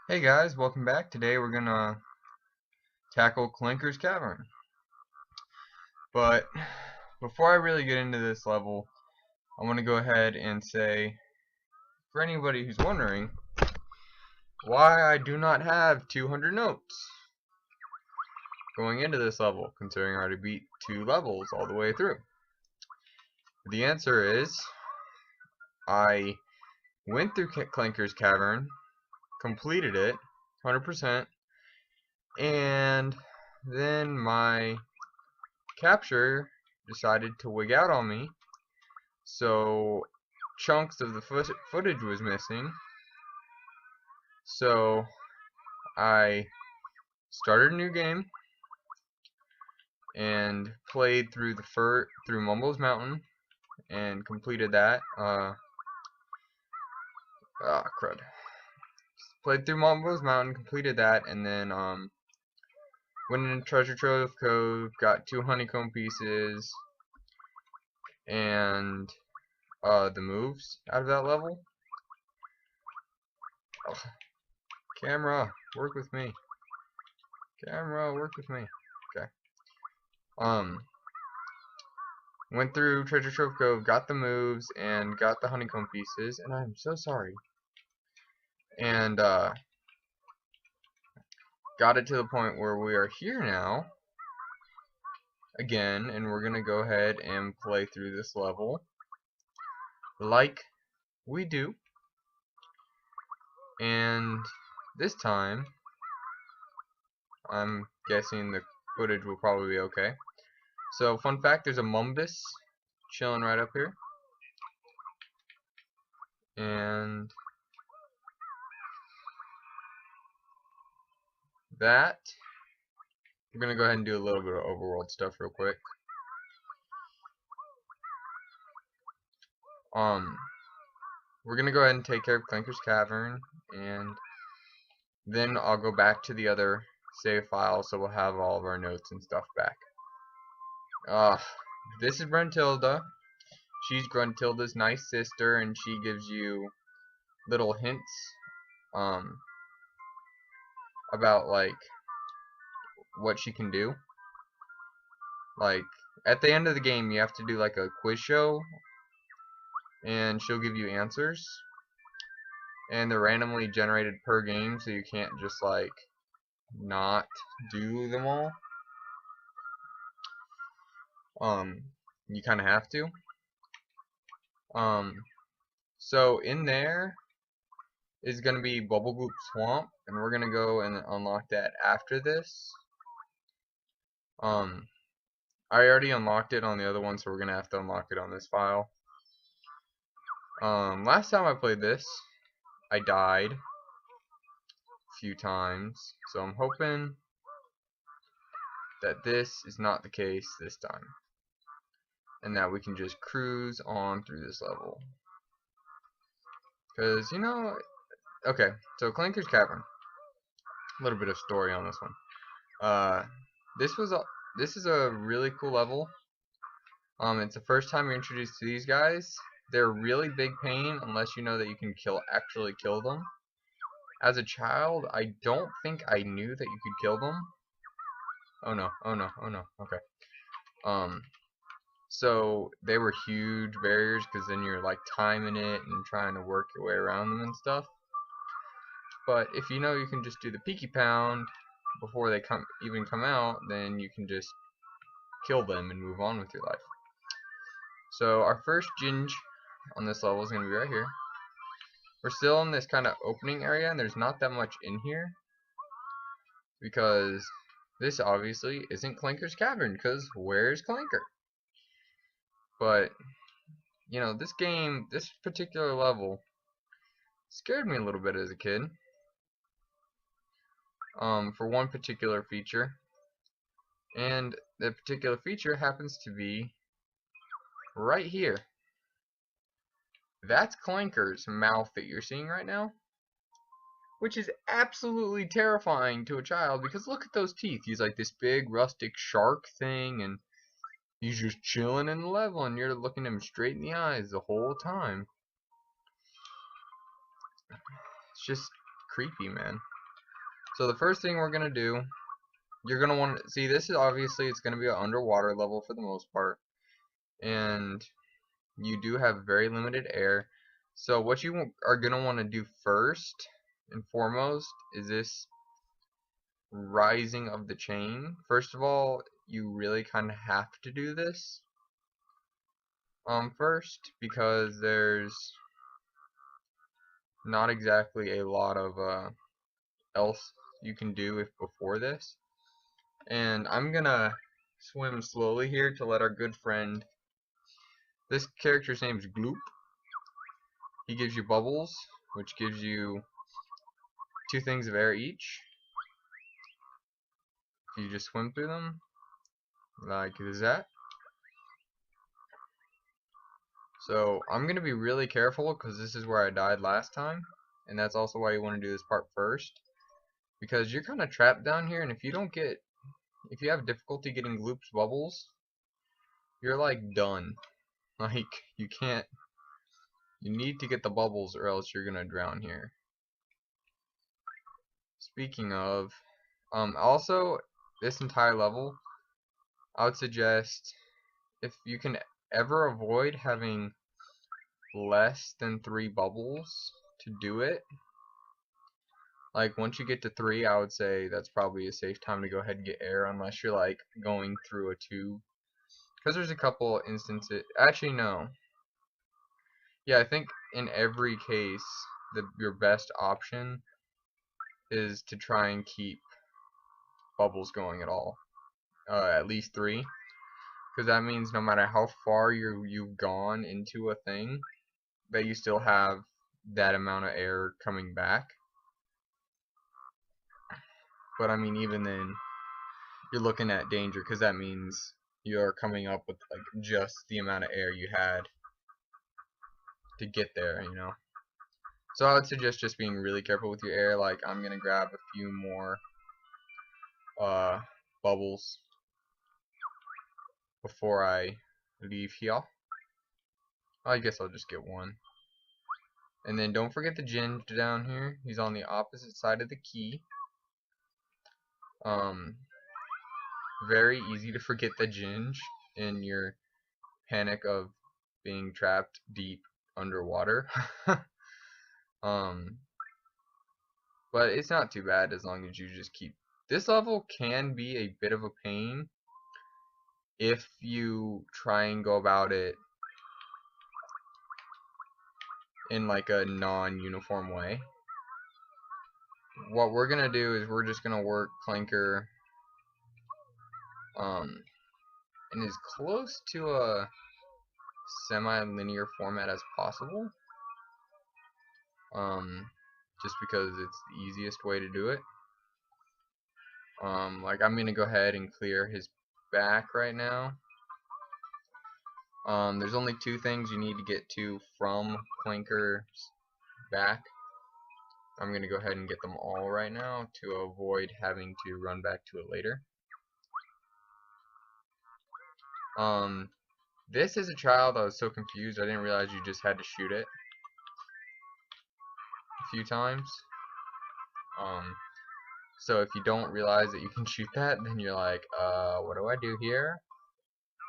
Hey guys, welcome back. Today we're gonna tackle Clanker's Cavern. But before I really get into this level, I want to go ahead and say, for anybody who's wondering, why I do not have 200 notes going into this level, considering I already beat 2 levels all the way through. The answer is, I went through Clanker's Cavern, completed it, 100%, and then my capture decided to wig out on me, so chunks of the footage was missing. So I started a new game and played through through Mumbo's Mountain and completed that. Crud. Played through Mumbo's Mountain, completed that, and then went into Treasure Trove Cove, got 2 honeycomb pieces, and the moves out of that level. Ugh. Camera, work with me. Camera, work with me. Okay. Went through Treasure Trove Cove, got the moves, and got the honeycomb pieces, and I'm so sorry. And, got it to the point where we are here now, again, and we're gonna go ahead and play through this level, like we do. And this time, I'm guessing the footage will probably be okay. So, fun fact, there's a Mumbus chilling right up here. And that, we're going to go ahead and do a little bit of overworld stuff real quick. We're going to go ahead and take care of Clanker's Cavern, and then I'll go back to the other save file, so we'll have all of our notes and stuff back. This is Gruntilda. She's Gruntilda's nice sister, and she gives you little hints about like what she can do. Like at the end of the game, you have to do like a quiz show, and she'll give you answers, and they're randomly generated per game, so you can't just like not do them all. You kind of have to. So in there is going to be Bubble Goop Swamp, and we're going to go and unlock that after this. I already unlocked it on the other one, so we're going to have to unlock it on this file. Last time I played this, I died a few times, so I'm hoping that this is not the case this time, and that we can just cruise on through this level. Because, you know, okay, so Clanker's Cavern. A little bit of story on this one. This is a really cool level. It's the first time you're introduced to these guys. They're really big pain unless you know that you can actually kill them. As a child, I don't think I knew that you could kill them. Oh no, oh no, oh no, okay. So they were huge barriers, because then you're like timing it and trying to work your way around them and stuff. But if you know you can just do the peeky pound before they even come out, then you can just kill them and move on with your life. So our first ginge on this level is going to be right here. We're still in this kind of opening area, and there's not that much in here, because this obviously isn't Clanker's Cavern, because where's Clanker? But, you know, this game, this particular level, scared me a little bit as a kid. For one particular feature. And the particular feature happens to be right here. That's Clanker's mouth that you're seeing right now, which is absolutely terrifying to a child, because look at those teeth. He's like this big rustic shark thing, and he's just chilling in the level, and you're looking him straight in the eyes the whole time. It's just creepy, man. So the first thing we're gonna do, you're gonna want to see, this is obviously, it's gonna be an underwater level for the most part, and you do have very limited air. So what you are gonna want to do first and foremost is this rising of the chain. First of all, you really kind of have to do this first, because there's not exactly a lot of else you can do if before this. And I'm gonna swim slowly here to let our good friend, this character's name is Gloop. He gives you bubbles, which gives you 2 things of air each. If you just swim through them, like that. So I'm gonna be really careful, because this is where I died last time, and that's also why you want to do this part first, because you're kind of trapped down here, and if you have difficulty getting Gloop's bubbles, you're like done. Like, you need to get the bubbles or else you're gonna drown here. Speaking of, also, this entire level, I would suggest, if you can ever avoid having less than 3 bubbles to do it, like once you get to 3, I would say that's probably a safe time to go ahead and get air, unless you're like going through a tube, because there's a couple instances, actually no, yeah, I think in every case your best option is to try and keep bubbles going at all, at least 3, because that means no matter how far you've gone into a thing, that you still have that amount of air coming back. But I mean, even then, you're looking at danger, because that means you're coming up with like just the amount of air you had to get there, you know. So I would suggest just being really careful with your air. Like, I'm gonna grab a few more bubbles before I leave here. I guess I'll just get one. And then don't forget the Ginge down here. He's on the opposite side of the key. Very easy to forget the Ginge in your panic of being trapped deep underwater. But it's not too bad as long as you just keep. This level can be a bit of a pain if you try and go about it in like a non-uniform way. What we're gonna do is we're just gonna work Clanker in as close to a semi-linear format as possible, just because it's the easiest way to do it. Like, I'm gonna go ahead and clear his back right now. There's only 2 things you need to get to from Clanker's back. I'm gonna go ahead and get them all right now to avoid having to run back to it later. This is a child, I was so confused, I didn't realize you just had to shoot it a few times. So if you don't realize that you can shoot that, then you're like, what do I do here?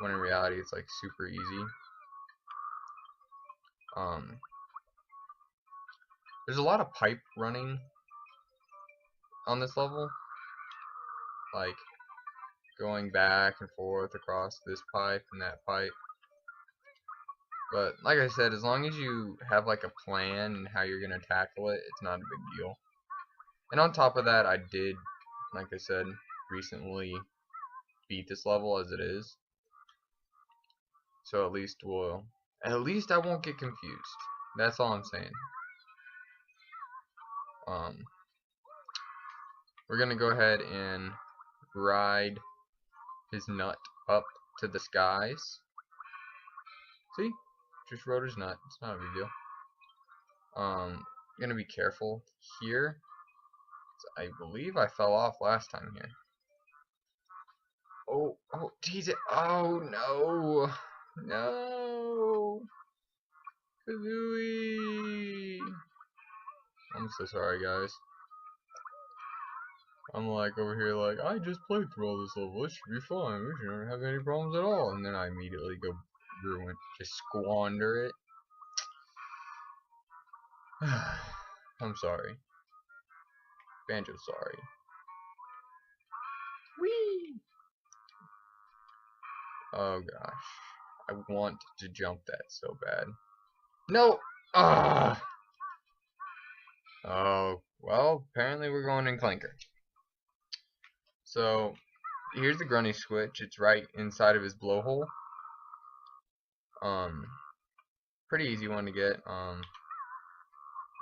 When in reality it's like super easy. There's a lot of pipe running on this level, like going back and forth across this pipe and that pipe. But like I said, as long as you have like a plan and how you're gonna tackle it, it's not a big deal. And on top of that, I did, like I said, recently beat this level as it is. So at least I won't get confused. That's all I'm saying. We're gonna go ahead and ride his nut up to the skies. See? Just rode his nut. It's not a big deal. Gonna be careful here. I believe I fell off last time here. Oh, jeez. Oh, no. No. Kazooie. I'm so sorry, guys. I'm like over here like, I just played through all this level, it should be fine, we shouldn't have any problems at all, and then I immediately go ruin, just squander it. I'm sorry. Banjo's sorry. Whee! Oh gosh. I want to jump that so bad. No! Ah! Oh, well, apparently we're going in Clanker. So, here's the Grunny switch. It's right inside of his blowhole. Pretty easy one to get. I'm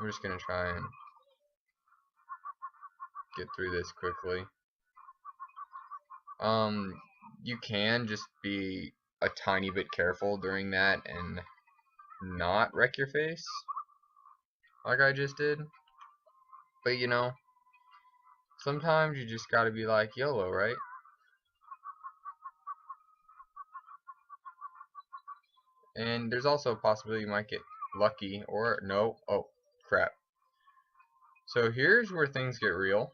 just gonna try and get through this quickly. You can just be a tiny bit careful during that and not wreck your face, like I just did. But you know, sometimes you just gotta be like YOLO, right? And there's also a possibility you might get lucky or no. Oh, crap. So here's where things get real.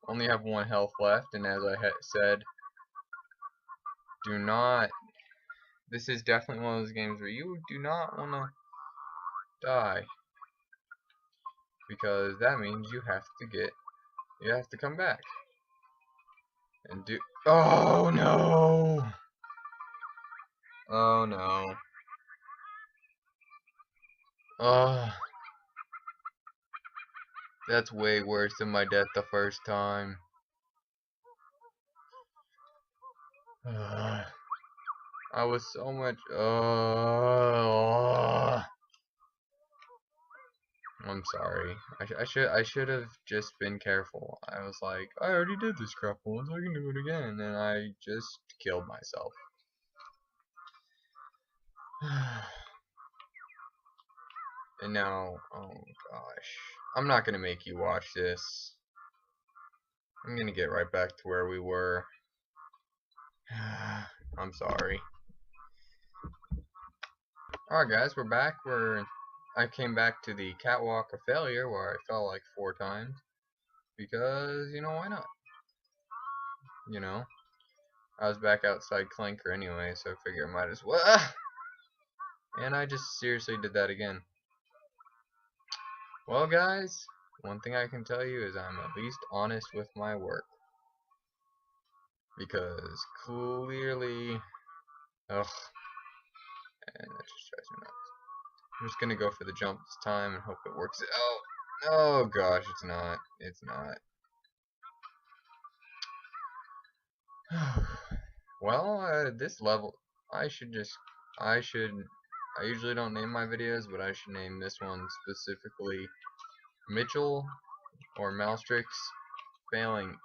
Only have 1 health left, and as I said, do not. This is definitely one of those games where you do not want to die, because that means you have to come back and do. Oh no! Oh no! Oh, that's way worse than my death the first time. I was so much. I'm sorry. I should have just been careful. I was like, I already did this crap once. I can do it again, and I just killed myself. And now, oh gosh, I'm not gonna make you watch this. I'm gonna get right back to where we were. I'm sorry. Alright guys, we're back. I came back to the catwalk of failure where I fell like 4 times. Because, you know, why not? You know? I was back outside Clanker anyway, so I figure I might as well. And I just seriously did that again. Well guys, one thing I can tell you is I'm at least honest with my work. Because clearly, ugh, and that just drives me nuts. I'm just gonna go for the jump this time and hope it works out. Oh gosh, it's not. It's not. Well, this level, I usually don't name my videos, but I should name this one specifically Mitchell or Moustrix failing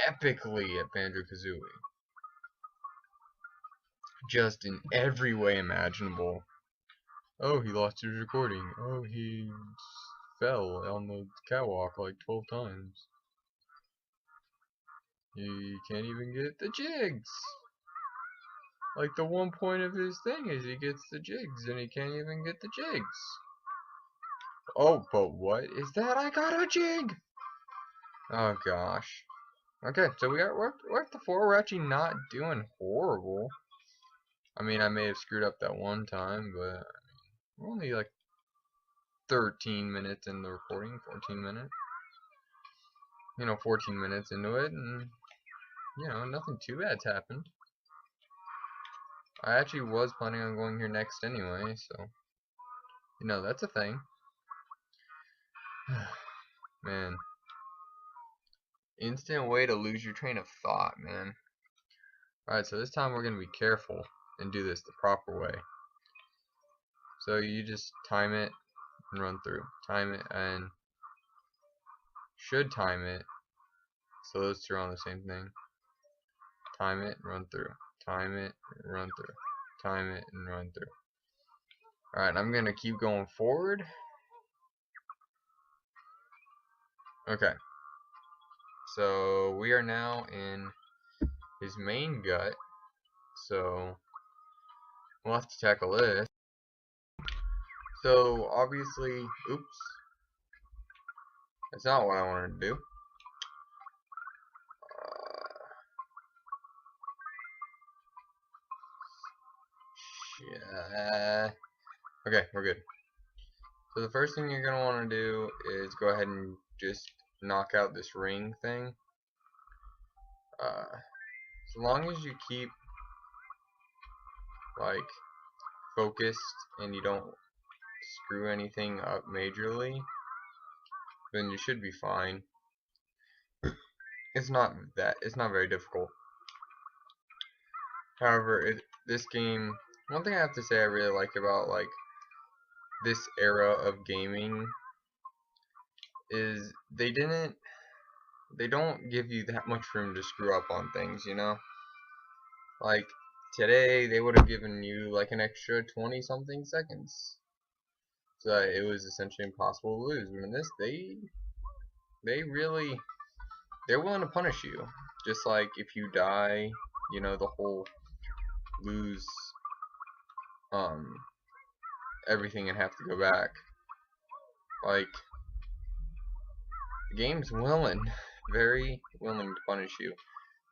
epically at Banjo Kazooie. Just in every way imaginable. Oh, he lost his recording. Oh, he fell on the catwalk like 12 times. He can't even get the jigs. Like, the one point of his thing is he gets the jigs, and he can't even get the jigs. Oh, but what is that? I got a jig! Oh, gosh. Okay, so we're at the 4. We're actually not doing horrible. I mean, I may have screwed up that one time, but we're only like 13 minutes in the recording, 14 minutes. You know, 14 minutes into it, and, you know, nothing too bad's happened. I actually was planning on going here next anyway, so, you know, that's a thing. Man. Instant way to lose your train of thought, man. Alright, so this time we're going to be careful and do this the proper way. So you just time it and run through. Time it and should time it. So those two are on the same thing. Time it and run through. Time it and run through. Time it and run through. Alright, I'm going to keep going forward. Okay. So we are now in his main gut. So we'll have to tackle this. So obviously, oops. That's not what I wanted to do. Yeah. Okay, we're good. So the first thing you're going to want to do is go ahead and just knock out this ring thing. As long as you keep like focused and you don't screw anything up majorly, then you should be fine. It's not very difficult. However, this game, one thing I have to say I really like about like this era of gaming is they don't give you that much room to screw up on things, you know? Like today they would have given you like an extra 20 something seconds. So it was essentially impossible to lose. But in this they're willing to punish you. Just like if you die, you know, the whole lose everything and have to go back. Like the game's willing, very willing to punish you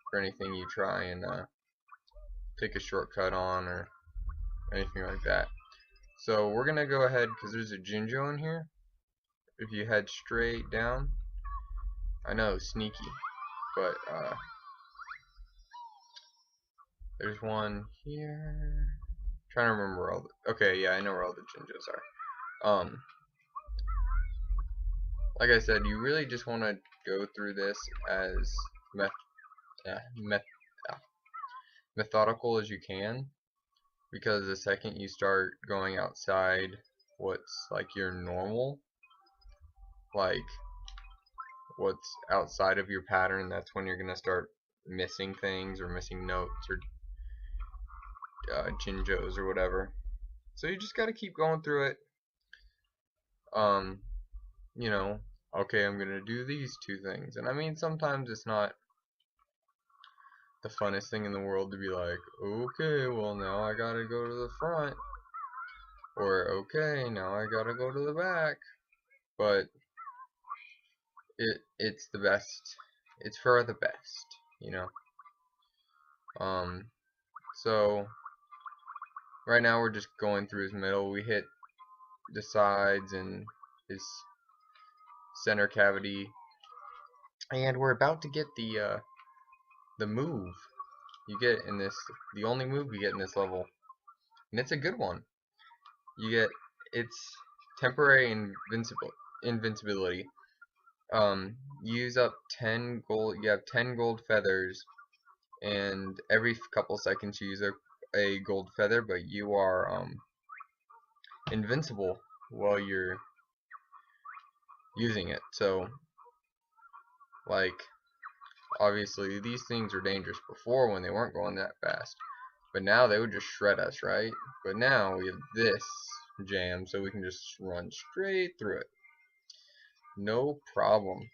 for anything you try and take a shortcut on or anything like that. So we're gonna go ahead because there's a Jinjo in here. If you head straight down, I know, sneaky, but there's one here. Trying to remember where all the, okay, yeah, I know where all the Jinjos are. Like I said, you really just want to go through this as methodical as you can, because the second you start going outside what's like your normal, like what's outside of your pattern, that's when you're gonna start missing things or missing notes or Jinjos or whatever. So you just gotta keep going through it. You know, okay, I'm gonna do these two things, and I mean sometimes it's not the funnest thing in the world to be like, okay, well now I gotta go to the front, or okay, now I gotta go to the back, but it's the best. It's for the best, you know. So right now we're just going through his middle. We hit the sides and his center cavity, and we're about to get the move you get in this, the only move you get in this level, and it's a good one. You get, it's temporary invincibility. Use up 10 gold. You have 10 gold feathers, and every couple seconds you use a gold feather, but you are invincible while you're using it. So like obviously these things were dangerous before when they weren't going that fast, but now they would just shred us, right? But now we have this jam, so we can just run straight through it, no problem.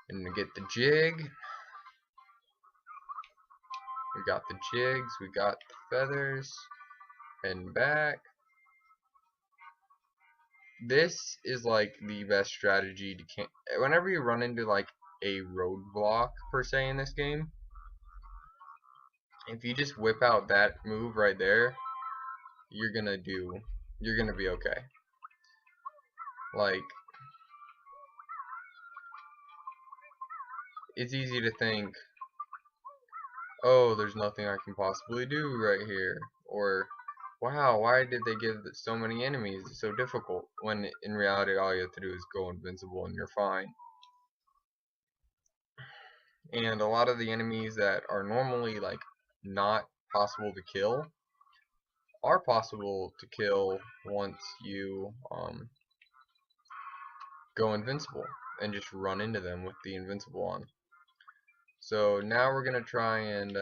And to get the jig, we got the jigs, we got the feathers, and back. This is like the best strategy to whenever you run into like a roadblock per se in this game. If you just whip out that move right there, you're gonna be okay. Like, it's easy to think, oh, there's nothing I can possibly do right here, or wow, why did they give so many enemies? It's so difficult. When in reality, all you have to do is go invincible and you're fine. And a lot of the enemies that are normally like not possible to kill are possible to kill once you go invincible and just run into them with the invincible on. So now we're gonna try and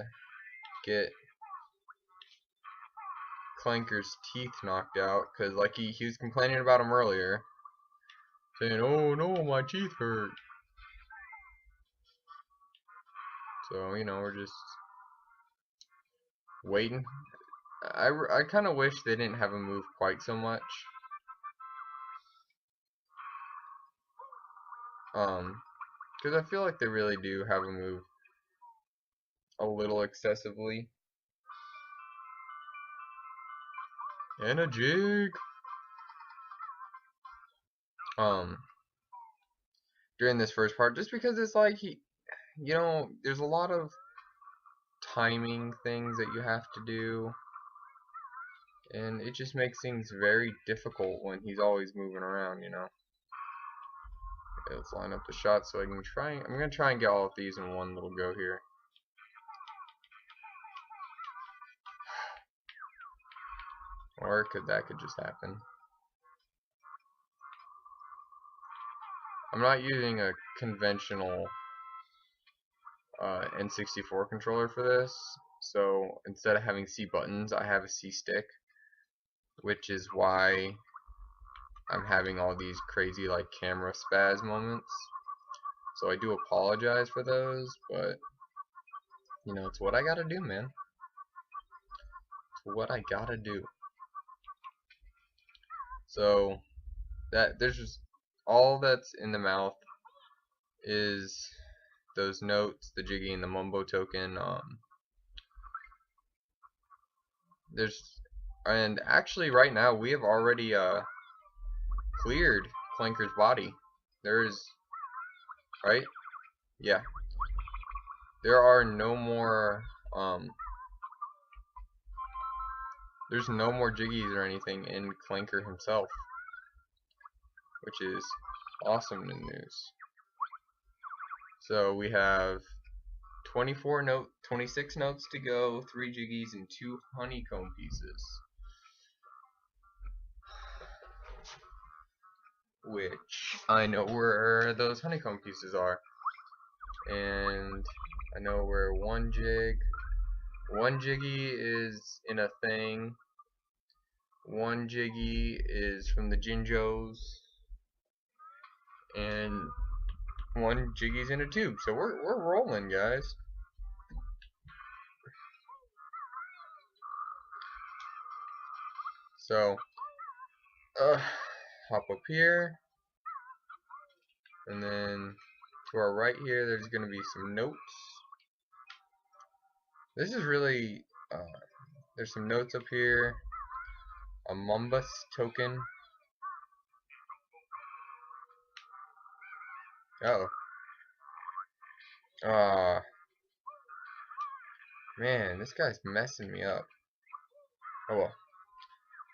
get Clanker's teeth knocked out, because like he was complaining about him earlier, saying, oh no, my teeth hurt. So, you know, we're just waiting. I kind of wish they didn't have him move quite so much. Because I feel like they really do have a move a little excessively. And a jig. During this first part, just because it's like there's a lot of timing things that you have to do, and it just makes things very difficult when he's always moving around, Okay, let's line up the shots so I can I'm gonna try and get all of these in one little go here. Or that could just happen. I'm not using a conventional N64 controller for this, so instead of having C buttons, I have a C stick, which is why I'm having all these crazy like camera spaz moments. So I do apologize for those, but it's what I gotta do, man. It's what I gotta do. So there's just all that's in the mouth is those notes, the Jiggy and the Mumbo token. And actually right now we have already cleared Clanker's body. Right? Yeah. There are no more there's no more Jiggies or anything in Clanker himself, which is awesome news. So we have 26 notes to go, 3 Jiggies and 2 honeycomb pieces. Which I know where those honeycomb pieces are. And I know where one Jiggy is in a thing. One Jiggy is from the Jinjos. And one Jiggy's in a tube. So we're rolling, guys. So hop up here, and then to our right here there's gonna be some notes. This is really there's some notes up here, a Mumbus token. Man, this guy's messing me up. Oh well.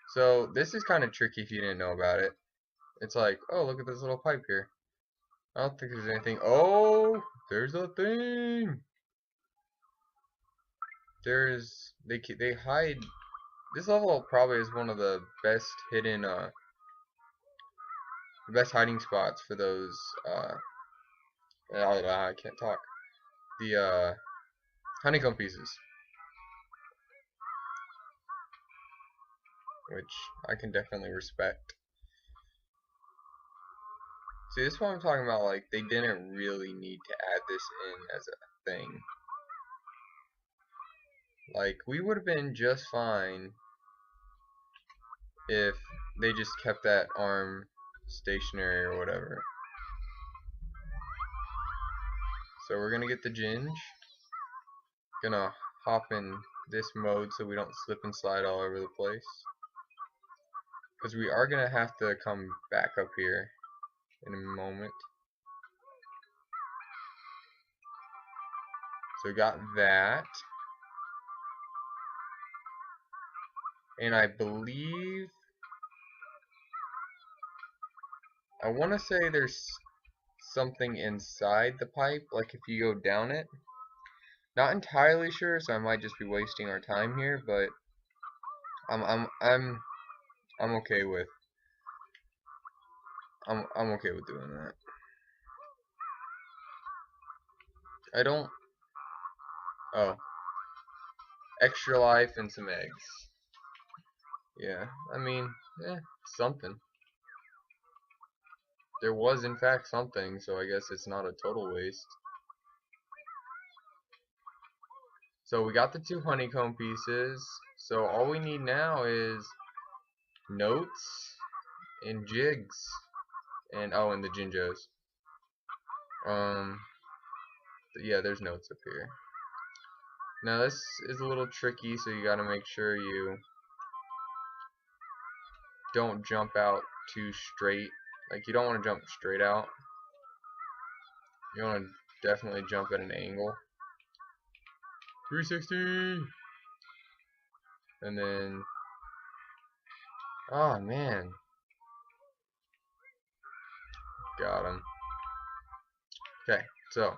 So this is kind of tricky if you didn't know about it. It's like, oh, look at this little pipe here. I don't think there's anything. Oh, there's a thing. They hide. This level probably is one of the best hidden the best hiding spots for those I can't talk. The honeycomb pieces, which I can definitely respect. See, this is what I'm talking about. Like, they didn't really need to add this in as a thing. Like, we would have been just fine if they just kept that arm stationary or whatever. So we're gonna get the Ginge. Gonna hop in this mode so we don't slip and slide all over the place. Because we are gonna have to come back up here in a moment. So we got that. And I believe, I want to say there's something inside the pipe, like if you go down it. Not entirely sure, so I might just be wasting our time here, but I'm okay with I'm okay with doing that. I don't. Oh, extra life and some eggs. Yeah, I mean, something. There was in fact something, so I guess it's not a total waste. So we got the 2 honeycomb pieces. So all we need now is notes and jigs and and the Jinjos. Yeah, there's notes up here. Now this is a little tricky, so you gotta make sure you don't jump out too straight. Like, you don't want to jump straight out. You want to definitely jump at an angle. 360! And then... oh, man. Got him. Okay, so...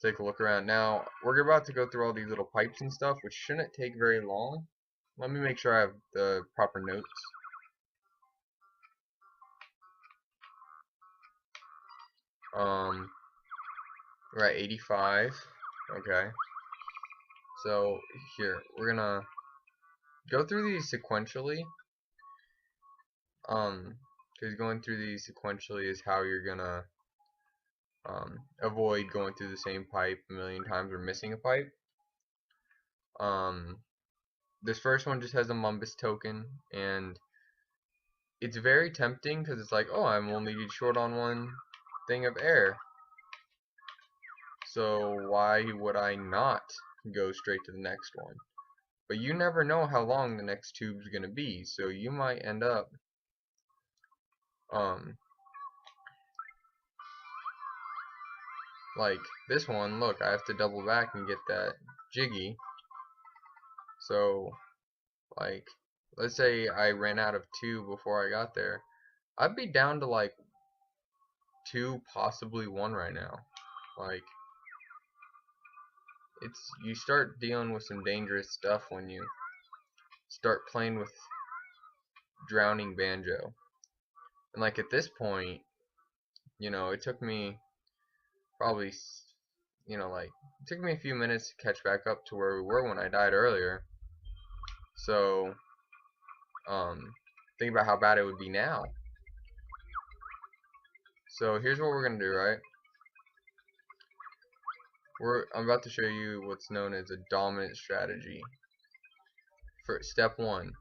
take a look around. Now, we're about to go through all these little pipes and stuff, which shouldn't take very long. Let me make sure I have the proper notes. We're at 85. Okay. So, here, we're gonna go through these sequentially. Because going through these sequentially is how you're gonna avoid going through the same pipe a million times or missing a pipe. This first one just has a Mumbus token, and it's very tempting because it's like, oh, I'm only short on one thing of air, so why would I not go straight to the next one? But you never know how long the next tube's gonna be, so you might end up like this one. Look, I have to double back and get that jiggy. So, like, let's say I ran out of 2 before I got there, I'd be down to like 2, possibly 1 right now. Like, you start dealing with some dangerous stuff when you start playing with drowning Banjo. And like at this point, you know, it took me probably, you know, like, it took me a few minutes to catch back up to where we were when I died earlier. So, think about how bad it would be now. So here's what we're gonna do, right? I'm about to show you what's known as a dominant strategy. For step 1,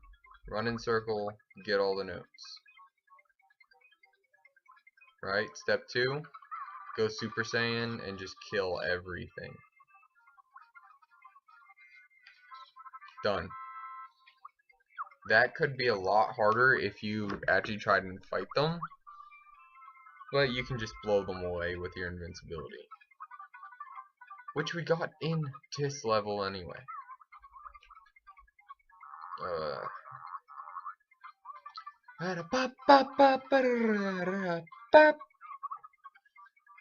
run in circle, get all the notes. Right? Step 2, go Super Saiyan and just kill everything. Done. That could be a lot harder if you actually tried and fight them, but you can just blow them away with your invincibility, which we got in this level anyway.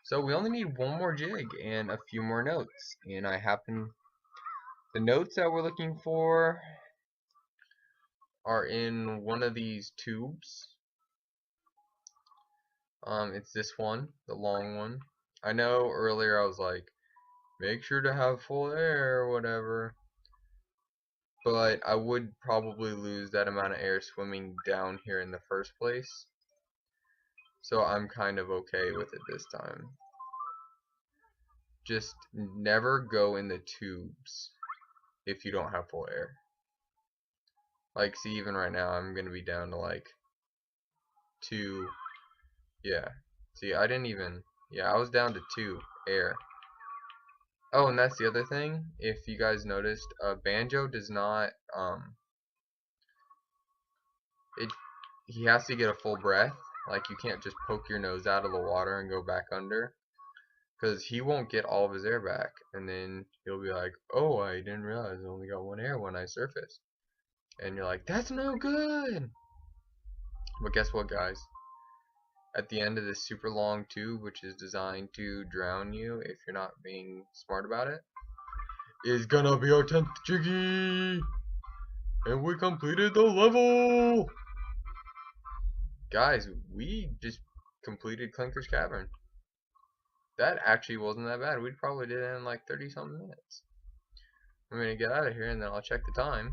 So we only need one more jig and a few more notes, and the notes that we're looking for are in one of these tubes. It's this one, the long one. I know earlier I was like, make sure to have full air or whatever, but I would probably lose that amount of air swimming down here in the first place, so I'm kind of okay with it this time. Just never go in the tubes if you don't have full air. Like, see, even right now I'm gonna be down to like 2. Yeah, see, I didn't even, yeah, I was down to 2 air. Oh, and that's the other thing, if you guys noticed, Banjo does not, he has to get a full breath. Like, you can't just poke your nose out of the water and go back under, because he won't get all of his air back, and then he'll be like, oh, I didn't realize I only got 1 air when I surfaced. And you're like, that's no good! But guess what, guys? At the end of this super long tube, which is designed to drown you if you're not being smart about it, is gonna be our 10th jiggy! And we completed the level! Guys, we just completed Clanker's Cavern. That actually wasn't that bad. We probably did it in like 30 something minutes. I'm gonna get out of here and then I'll check the time.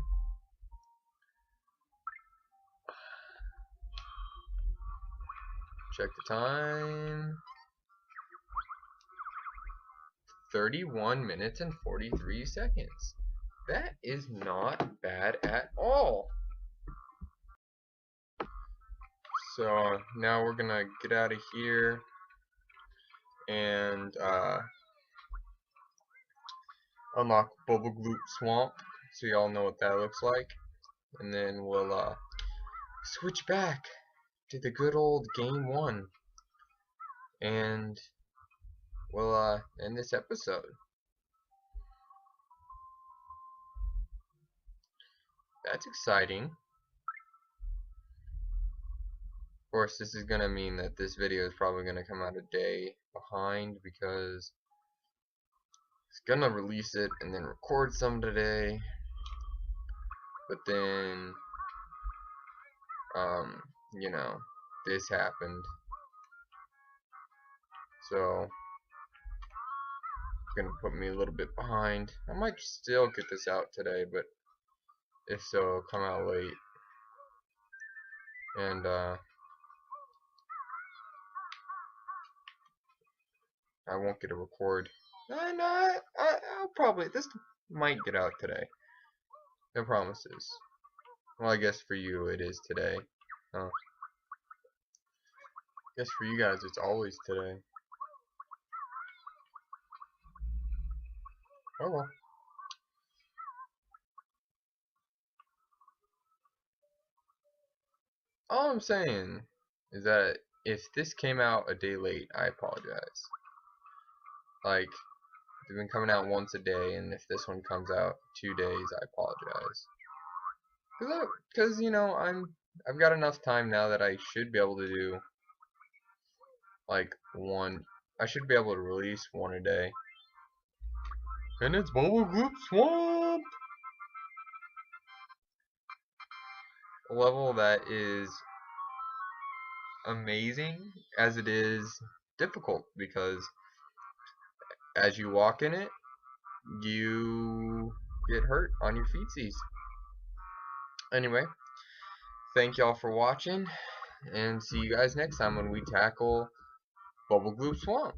Check the time. 31 minutes and 43 seconds. That is not bad at all. So now we're gonna get out of here and unlock Bubble Gloop Swamp, so y'all know what that looks like. And then we'll switch back to the good old game 1, and we'll end this episode. That's exciting. Of course, this is gonna mean that this video is probably gonna come out a day behind, because it's gonna release it and then record some today, but then you know, this happened, so it's gonna put me a little bit behind. I might still get this out today, but if so, it'll come out late, and I won't get to record. I'll probably, this might get out today. No promises. Well, I guess for you it is today. I guess for you guys it's always today. Oh well. All I'm saying is that if this came out a day late, I apologize. Like, they've been coming out once a day, and if this one comes out 2 days, I apologize. Cause you know, I've got enough time now that I should be able to do like one. I should be able to release one a day. And it's Bubble Gloop Swamp, a level that is amazing as it is difficult, because as you walk in it, you get hurt on your feetsies. Anyway, thank y'all for watching, and see you guys next time when we tackle Bubble Gloop Swamp.